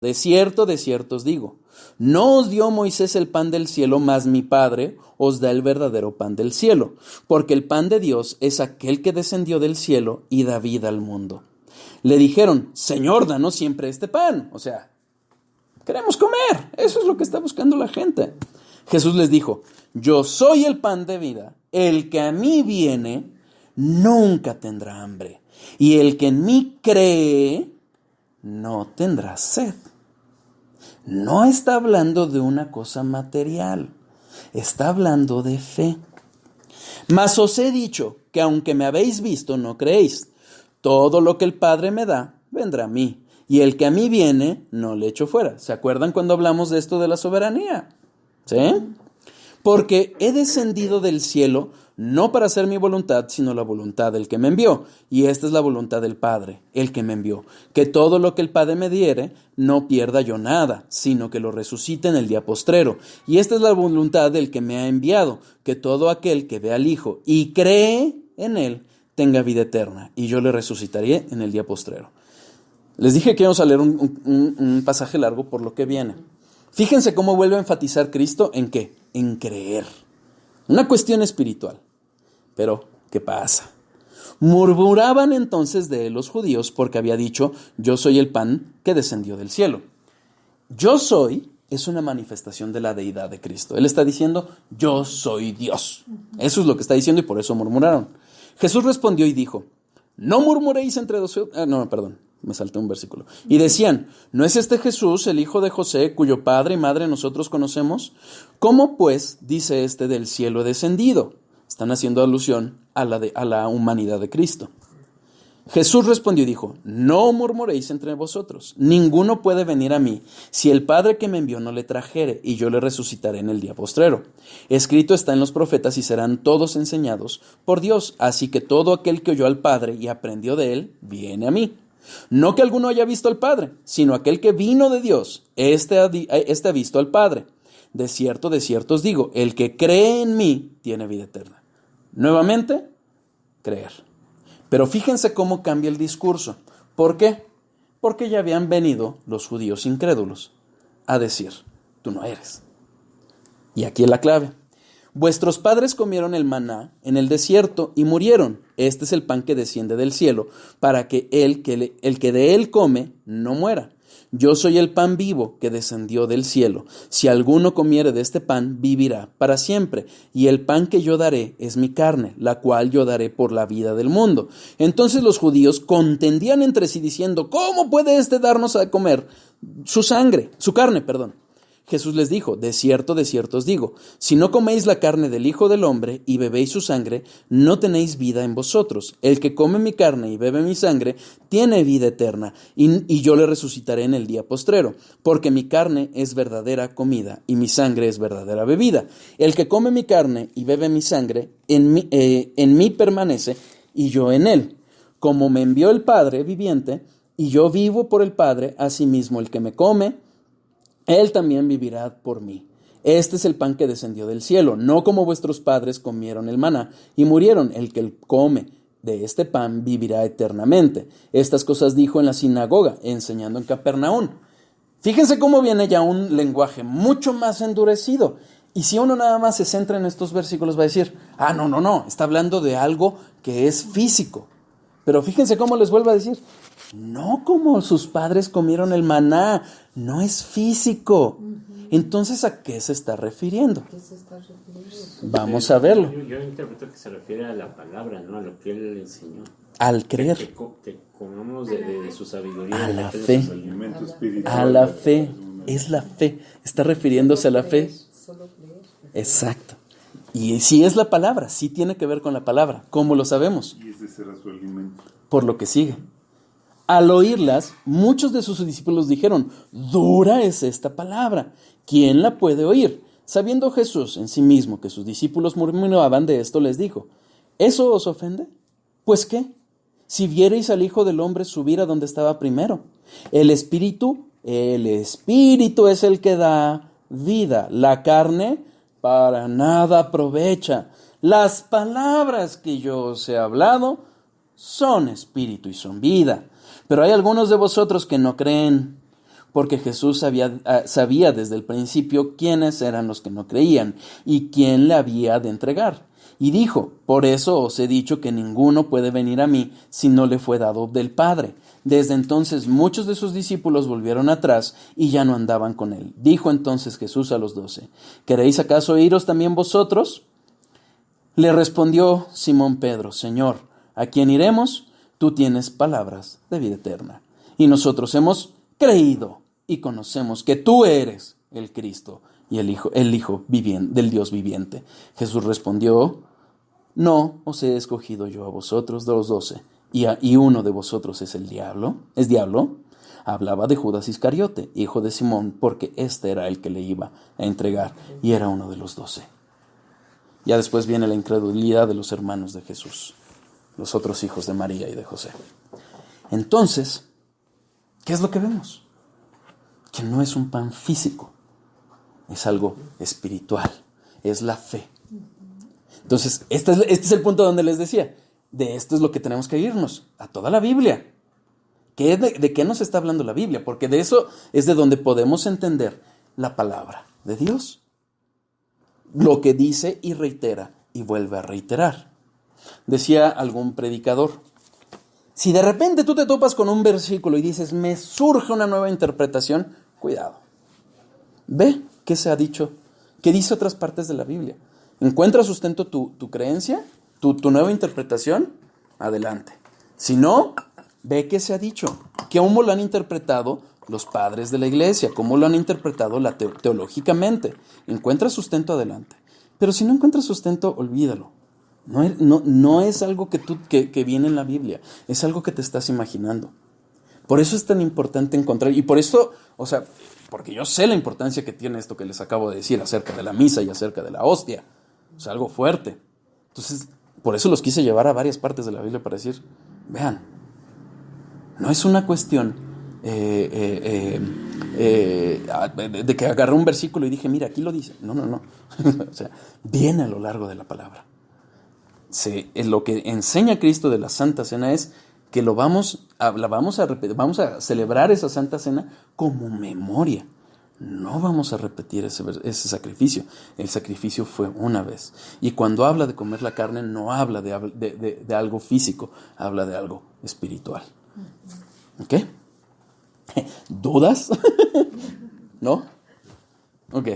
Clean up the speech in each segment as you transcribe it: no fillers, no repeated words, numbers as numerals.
de cierto os digo, no os dio Moisés el pan del cielo, mas mi Padre os da el verdadero pan del cielo, porque el pan de Dios es aquel que descendió del cielo y da vida al mundo. Le dijeron, Señor, danos siempre este pan. O sea, queremos comer. Eso es lo que está buscando la gente. Jesús les dijo, yo soy el pan de vida. El que a mí viene nunca tendrá hambre. Y el que en mí cree no tendrá sed. No está hablando de una cosa material. Está hablando de fe. Mas os he dicho que aunque me habéis visto, no creéis. Todo lo que el Padre me da, vendrá a mí. Y el que a mí viene, no le echo fuera. ¿Se acuerdan cuando hablamos de esto de la soberanía? ¿Sí? Porque he descendido del cielo, no para hacer mi voluntad, sino la voluntad del que me envió. Y esta es la voluntad del Padre, el que me envió. Que todo lo que el Padre me diere, no pierda yo nada, sino que lo resucite en el día postrero. Y esta es la voluntad del que me ha enviado, que todo aquel que ve al Hijo y cree en él, tenga vida eterna, y yo le resucitaré en el día postrero. Les dije que íbamos a leer un pasaje largo por lo que viene. Fíjense cómo vuelve a enfatizar Cristo en qué, en creer. Una cuestión espiritual. Pero, ¿qué pasa? Murmuraban entonces de él los judíos porque había dicho, yo soy el pan que descendió del cielo. Yo soy es una manifestación de la deidad de Cristo. Él está diciendo, yo soy Dios. Eso es lo que está diciendo y por eso murmuraron. Jesús respondió y dijo, no murmuréis entre vosotros. Me salté un versículo. Y decían, ¿no es este Jesús, el hijo de José, cuyo padre y madre nosotros conocemos? ¿Cómo pues dice este del cielo descendido? Están haciendo alusión a la humanidad de Cristo. Jesús respondió y dijo, no murmuréis entre vosotros, ninguno puede venir a mí si el Padre que me envió no le trajere, y yo le resucitaré en el día postrero. Escrito está en los profetas y serán todos enseñados por Dios, así que todo aquel que oyó al Padre y aprendió de él, viene a mí. No que alguno haya visto al Padre, sino aquel que vino de Dios, este ha visto al Padre. De cierto os digo, el que cree en mí tiene vida eterna. Nuevamente, creer. Pero fíjense cómo cambia el discurso. ¿Por qué? Porque ya habían venido los judíos incrédulos a decir, tú no eres. Y aquí es la clave. Vuestros padres comieron el maná en el desierto y murieron. Este es el pan que desciende del cielo, para que el que de él come no muera. Yo soy el pan vivo que descendió del cielo. Si alguno comiere de este pan, vivirá para siempre. Y el pan que yo daré es mi carne, la cual yo daré por la vida del mundo. Entonces los judíos contendían entre sí diciendo, ¿cómo puede éste darnos a comer su carne? Jesús les dijo, de cierto os digo, si no coméis la carne del Hijo del Hombre y bebéis su sangre, no tenéis vida en vosotros. El que come mi carne y bebe mi sangre, tiene vida eterna, y yo le resucitaré en el día postrero, porque mi carne es verdadera comida y mi sangre es verdadera bebida. El que come mi carne y bebe mi sangre, en mí permanece y yo en él. Como me envió el Padre viviente, y yo vivo por el Padre, asimismo el que me come, él también vivirá por mí. Este es el pan que descendió del cielo, no como vuestros padres comieron el maná y murieron. El que come de este pan vivirá eternamente. Estas cosas dijo en la sinagoga, enseñando en Capernaum. Fíjense cómo viene ya un lenguaje mucho más endurecido. Y si uno nada más se centra en estos versículos va a decir, no, está hablando de algo que es físico. Pero fíjense cómo les vuelvo a decir, no como sus padres comieron el maná, no es físico. Entonces, ¿a qué se está refiriendo? Vamos a verlo. Yo interpreto que se refiere a la palabra, ¿no? A lo que él enseñó. Al creer. Que comamos de su sabiduría. A la fe. A la fe. Es la fe. Está refiriéndose a la fe. Exacto. Y sí es la palabra, sí tiene que ver con la palabra. ¿Cómo lo sabemos? Y ese será su alimento. Por lo que sigue. Al oírlas, muchos de sus discípulos dijeron, dura es esta palabra, ¿quién la puede oír? Sabiendo Jesús en sí mismo que sus discípulos murmuraban de esto, les dijo, ¿eso os ofende? ¿Pues qué? Si vierais al Hijo del Hombre subir a donde estaba primero. El Espíritu es el que da vida. La carne para nada aprovecha. Las palabras que yo os he hablado son espíritu y son vida. Pero hay algunos de vosotros que no creen. porque Jesús sabía desde el principio quiénes eran los que no creían y quién le había de entregar. Y dijo: por eso os he dicho que ninguno puede venir a mí si no le fue dado del Padre. Desde entonces muchos de sus discípulos volvieron atrás y ya no andaban con él. Dijo entonces Jesús a los 12: ¿queréis acaso iros también vosotros? Le respondió Simón Pedro: Señor, ¿a quién iremos? Tú tienes palabras de vida eterna. Y nosotros hemos creído y conocemos que tú eres el Cristo y el Hijo del Dios viviente. Jesús respondió: no os he escogido yo a vosotros de los 12, y uno de vosotros es diablo. Hablaba de Judas Iscariote, hijo de Simón, porque este era el que le iba a entregar y era uno de los 12. Ya después viene la incredulidad de los hermanos de Jesús, los otros hijos de María y de José. Entonces, ¿qué es lo que vemos? Que no es un pan físico, es algo espiritual, es la fe. Entonces, este es el punto donde les decía, de esto es lo que tenemos que irnos, a toda la Biblia. ¿De qué nos está hablando la Biblia? Porque de eso es de donde podemos entender la palabra de Dios. Lo que dice y reitera y vuelve a reiterar. Decía algún predicador: si de repente tú te topas con un versículo y dices, me surge una nueva interpretación, cuidado. Ve qué se ha dicho, qué dice otras partes de la Biblia. ¿Encuentra sustento tu creencia, tu nueva interpretación? Adelante. Si no, ve qué se ha dicho, cómo lo han interpretado los padres de la iglesia, cómo lo han interpretado teológicamente. Encuentra sustento, adelante. Pero si no encuentras sustento, olvídalo. No es algo que viene en la Biblia, es algo que te estás imaginando. Por eso es tan importante encontrar, y por eso, porque yo sé la importancia que tiene esto que les acabo de decir acerca de la misa y acerca de la hostia. O sea, algo fuerte. Entonces, por eso los quise llevar a varias partes de la Biblia para decir, vean, no es una cuestión de que agarré un versículo y dije, mira, aquí lo dice. No. O sea, viene a lo largo de la palabra. Lo que enseña Cristo de la Santa Cena es que vamos a celebrar esa Santa Cena como memoria. No vamos a repetir ese sacrificio. El sacrificio fue una vez. Y cuando habla de comer la carne, no habla de algo físico, habla de algo espiritual. ¿Ok? ¿Dudas? ¿No? Ok.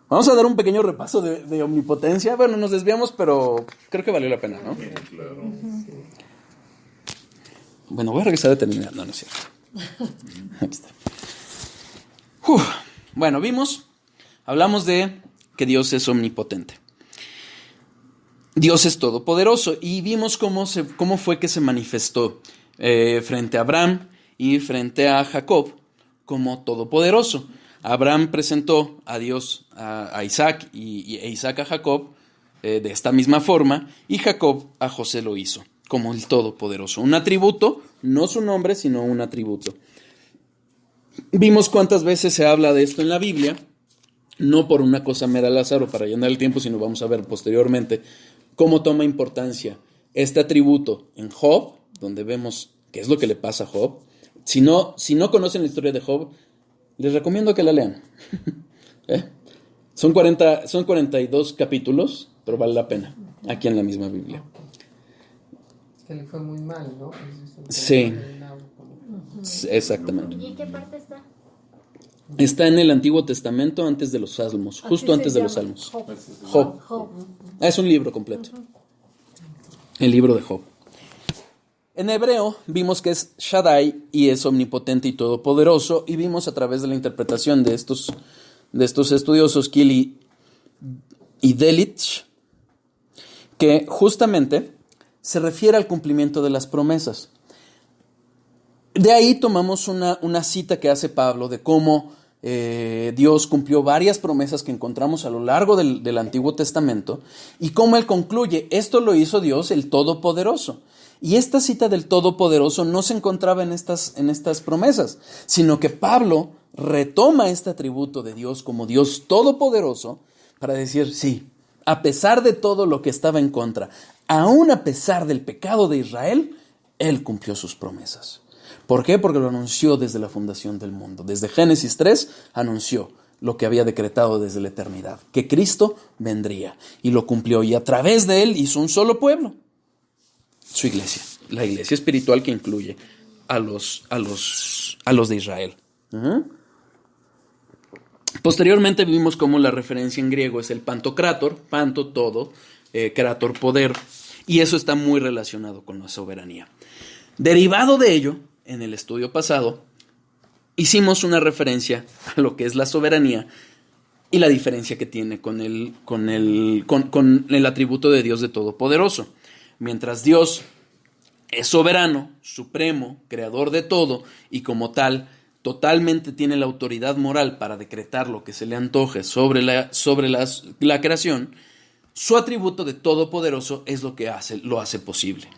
Vamos a dar un pequeño repaso de omnipotencia. Bueno, nos desviamos, pero creo que valió la pena, ¿no? Claro. Bueno, voy a regresar a terminar. No es cierto. Aquí está. Bueno, hablamos de que Dios es omnipotente. Dios es todopoderoso y vimos cómo fue que se manifestó frente a Abraham y frente a Jacob como todopoderoso. Abraham presentó a Dios a Isaac e Isaac a Jacob de esta misma forma, y Jacob a José lo hizo como el todopoderoso. Un atributo, no su nombre, sino un atributo. Vimos cuántas veces se habla de esto en la Biblia, no por una cosa mera al azar o para llenar el tiempo, sino vamos a ver posteriormente cómo toma importancia este atributo en Job, donde vemos qué es lo que le pasa a Job. Si no conocen la historia de Job, les recomiendo que la lean. Son 42 capítulos, pero vale la pena, aquí en la misma Biblia. Que le fue muy mal, ¿no? Sí. Exactamente. ¿Y en qué parte está? Está en el Antiguo Testamento antes de los Salmos, justo antes de los Salmos. Job. Es un libro completo. El libro de Job. En hebreo vimos que es Shaddai y es omnipotente y todopoderoso, y vimos a través de la interpretación de estos estudiosos Kili y Delitzsch que justamente se refiere al cumplimiento de las promesas. De ahí tomamos una cita que hace Pablo de cómo Dios cumplió varias promesas que encontramos a lo largo del Antiguo Testamento, y cómo él concluye, esto lo hizo Dios el Todopoderoso. Y esta cita del Todopoderoso no se encontraba en estas promesas, sino que Pablo retoma este atributo de Dios como Dios Todopoderoso para decir, sí, a pesar de todo lo que estaba en contra, aún a pesar del pecado de Israel, él cumplió sus promesas. ¿Por qué? Porque lo anunció desde la fundación del mundo. Desde Génesis 3 anunció lo que había decretado desde la eternidad, que Cristo vendría, y lo cumplió, y a través de él hizo un solo pueblo, su iglesia, la iglesia espiritual que incluye a los de Israel. Posteriormente vimos cómo la referencia en griego es el pantocrátor, panto todo, krator poder, y eso está muy relacionado con la soberanía. Derivado de ello, en el estudio pasado, hicimos una referencia a lo que es la soberanía y la diferencia que tiene con el atributo de Dios de Todopoderoso. Mientras Dios es soberano, supremo, creador de todo, y como tal, totalmente tiene la autoridad moral para decretar lo que se le antoje sobre la creación, su atributo de todopoderoso es lo que lo hace posible.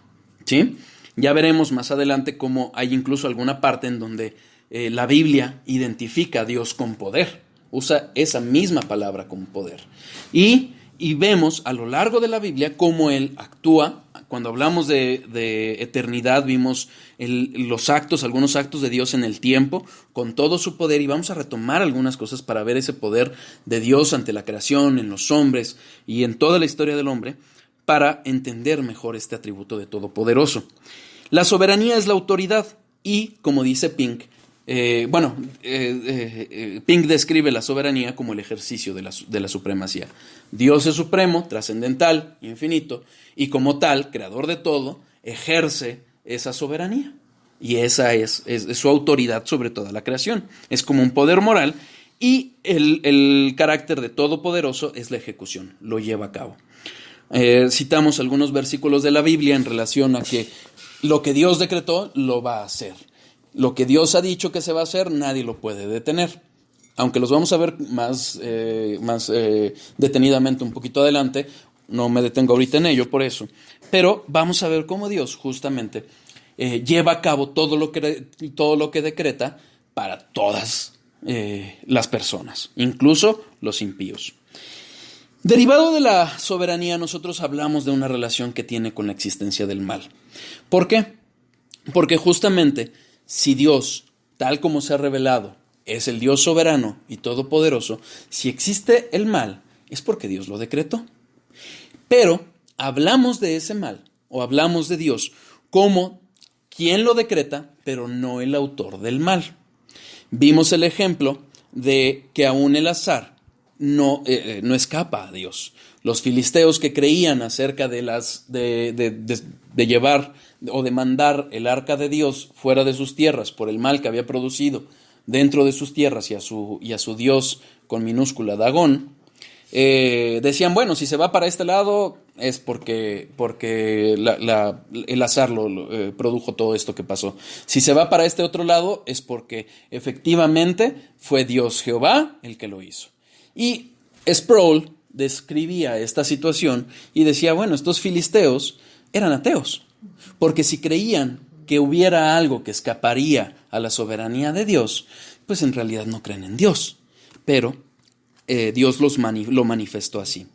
¿Sí? Ya veremos más adelante cómo hay incluso alguna parte en donde la Biblia identifica a Dios con poder. Usa esa misma palabra con poder. Y vemos a lo largo de la Biblia cómo Él actúa. Cuando hablamos de eternidad, vimos algunos actos de Dios en el tiempo, con todo su poder, y vamos a retomar algunas cosas para ver ese poder de Dios ante la creación, en los hombres y en toda la historia del hombre, para entender mejor este atributo de todopoderoso. La soberanía es la autoridad y, como dice Pink, Pink describe la soberanía como el ejercicio de la supremacía. Dios es supremo, trascendental, infinito, y como tal, creador de todo, ejerce esa soberanía. Y esa es su autoridad sobre toda la creación. Es como un poder moral, y el carácter de todopoderoso es la ejecución, lo lleva a cabo. Citamos algunos versículos de la Biblia en relación a que lo que Dios decretó lo va a hacer. Lo que Dios ha dicho que se va a hacer, nadie lo puede detener. Aunque los vamos a ver más detenidamente un poquito adelante, no me detengo ahorita en ello por eso. Pero vamos a ver cómo Dios justamente lleva a cabo todo lo que decreta para todas las personas, incluso los impíos. Derivado de la soberanía, nosotros hablamos de una relación que tiene con la existencia del mal. ¿Por qué? Porque justamente si Dios, tal como se ha revelado, es el Dios soberano y todopoderoso, si existe el mal, es porque Dios lo decretó. Pero hablamos de ese mal, o hablamos de Dios como quien lo decreta, pero no el autor del mal. Vimos el ejemplo de que aún el azar no escapa a Dios. Los filisteos que creían acerca de llevar o de mandar el arca de Dios fuera de sus tierras por el mal que había producido dentro de sus tierras y a su Dios con minúscula Dagón, decían, bueno, si se va para este lado es porque el azar produjo todo esto que pasó. Si se va para este otro lado es porque efectivamente fue Dios Jehová el que lo hizo. Y Sproul describía esta situación y decía, bueno, estos filisteos eran ateos, porque si creían que hubiera algo que escaparía a la soberanía de Dios, pues en realidad no creen en Dios, pero Dios lo manifestó así.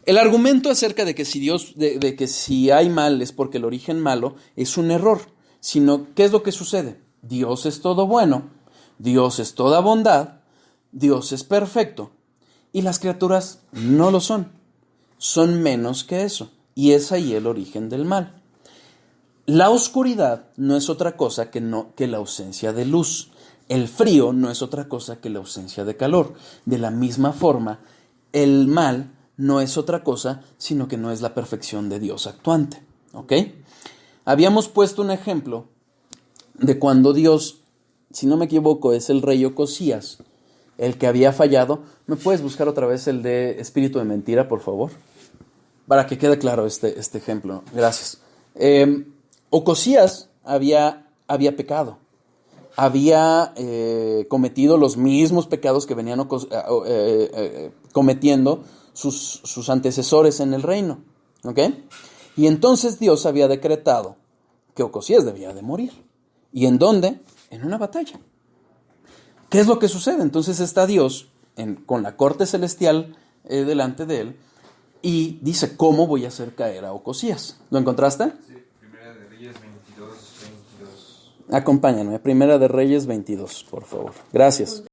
El argumento acerca de que si hay mal es porque el origen malo es un error, sino ¿qué es lo que sucede? Dios es todo bueno, Dios es toda bondad, Dios es perfecto, y las criaturas no lo son menos que eso, y es ahí el origen del mal. La oscuridad no es otra cosa que la ausencia de luz. El frío no es otra cosa que la ausencia de calor. De la misma forma, el mal no es otra cosa, sino que no es la perfección de Dios actuante. ¿Ok? Habíamos puesto un ejemplo de cuando Dios, si no me equivoco, es el rey Ocosías, el que había fallado. ¿Me puedes buscar otra vez el de espíritu de mentira, por favor? Para que quede claro este ejemplo. Gracias. Ocosías había pecado. Había cometido los mismos pecados que venían cometiendo sus antecesores en el reino. ¿Ok? Y entonces Dios había decretado que Ocosías debía de morir. ¿Y en dónde? En una batalla. ¿Qué es lo que sucede? Entonces está Dios con la corte celestial delante de él y dice, ¿cómo voy a hacer caer a Ocosías? ¿Lo encontraste? Sí, Primera de Reyes 22. Acompáñenme, Primera de Reyes 22, por favor. Gracias.